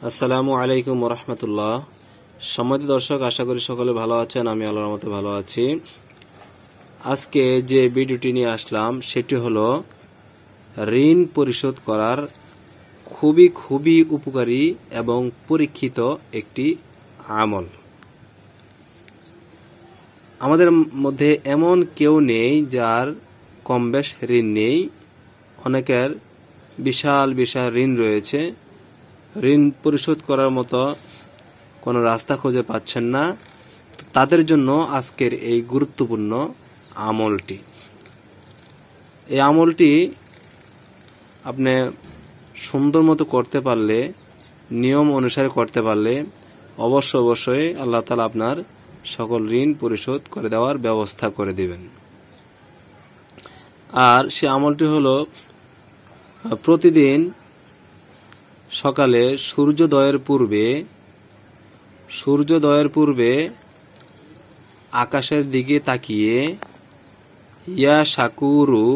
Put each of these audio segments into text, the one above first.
আসসালামু আলাইকুম ওরহমতুল্লাহ। সম্মানিত দর্শক, আশা করি সকলে ভালো আছেন। আমি আল্লাহর রহমতে ভালো আছি। আজকে যে ভিডিওটি নিয়ে আসলাম সেটি হলো ঋণ পরিশোধ করার খুবই উপকারী এবং পরীক্ষিত একটি আমল। আমাদের মধ্যে এমন কেউ নেই যার কমবেশ ঋণ নেই। অনেকের বিশাল বিশাল ঋণ রয়েছে, ঋণ পরিশোধ করার মতো কোনো রাস্তা খুঁজে পাচ্ছেন না। তাদের জন্য আজকের এই গুরুত্বপূর্ণ আমলটি। এই আমলটি আপনি সুন্দর মতো করতে পারলে, নিয়ম অনুসারে করতে পারলে অবশ্যই আল্লাহ তাআলা আপনার সকল ঋণ পরিশোধ করে দেওয়ার ব্যবস্থা করে দিবেন। আর সে আমলটি হলো প্রতিদিন সকালে সূর্যোদয়ের পূর্বে আকাশের দিকে তাকিয়ে ইয়া শাকুরু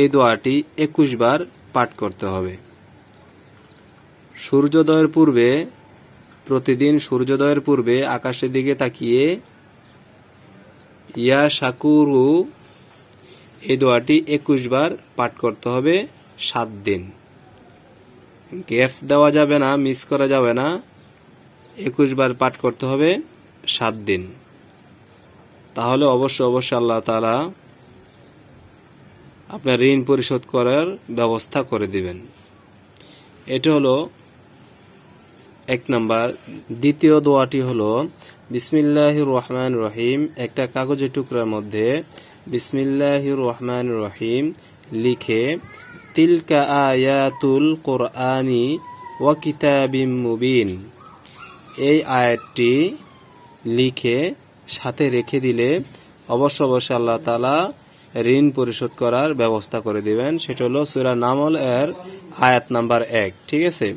এই দোয়াটি 21 বার পাঠ করতে হবে। প্রতিদিন সূর্যোদয়ের পূর্বে আকাশের দিকে তাকিয়ে ইয়া শাকুরু এই দোয়াটি 21 বার পাঠ করতে হবে 7 দিন। গ্যাপ দেওয়া যাবে না, মিস করা যাবে না। 21 বার পাঠ করতে হবে 7 দিন। তাহলে অবশ্যই আল্লাহ তাআলা আপনার ঋণ পরিশোধ করার ব্যবস্থা করে দিবেন। এটা হলো 1 নাম্বার। দ্বিতীয় দোয়াটি হলো বিসমিল্লাহির রহমানির রহিম। একটা কাগজের টুকরার মধ্যে বিসমিল্লাহির রহমানির রহিম লিখে তিলকা আয়াতুল কোরআনি ওয়া কিতাবিম মুবিন এই আয়াতটি লিখে সাথে রেখে দিলে অবশ্যই আল্লাহ তাআলা ঋণ পরিশোধ করার ব্যবস্থা করে দিবেন। সেটা হলো সূরা নামল এর আয়াত নাম্বার 1। ঠিক আছে?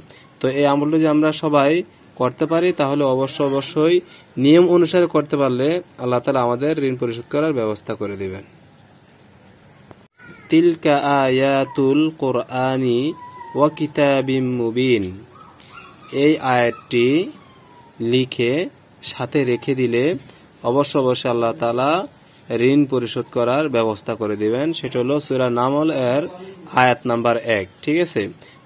তো এই আমলটি যদি আমরা সবাই করতে পারি তাহলে অবশ্যই নিয়ম অনুসারে করতে পারলে আল্লাহ তাআলা আমাদের ঋণ পরিশোধ করার ব্যবস্থা করে দিবেন। তিলকা আয়াতুল কোরআনি ওয়া কিতাবিম মুবিন এই আয়াতটি লিখে সাথে রেখে দিলে অবশ্যই আল্লাহ তাআলা ঋণ পরিশোধ করার ব্যবস্থা করে দিবেন। সেটা হলো সূরা নামল এর আয়াত নাম্বার 1। ঠিক আছে?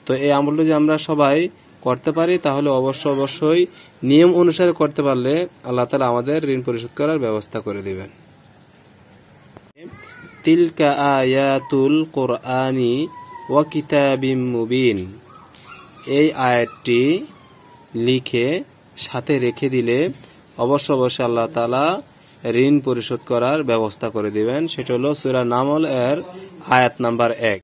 তো এই আমলটি যদি আমরা সবাই করতে পারি তাহলে অবশ্যই নিয়ম অনুসারে করতে পারলে আল্লাহ তাআলা আমাদের ঋণ পরিশোধ করার ব্যবস্থা করে দিবেন। তিলকা আয়াতুল কোরআনি ওয়া কিতাবিম মুবিন এই আয়াতটি লিখে সাথে রেখে দিলে অবশ্যই আল্লাহ তাআলা ঋণ পরিশোধ করার ব্যবস্থা করে দিবেন। সেটা হলো সূরা নামল এর আয়াত নাম্বার 1।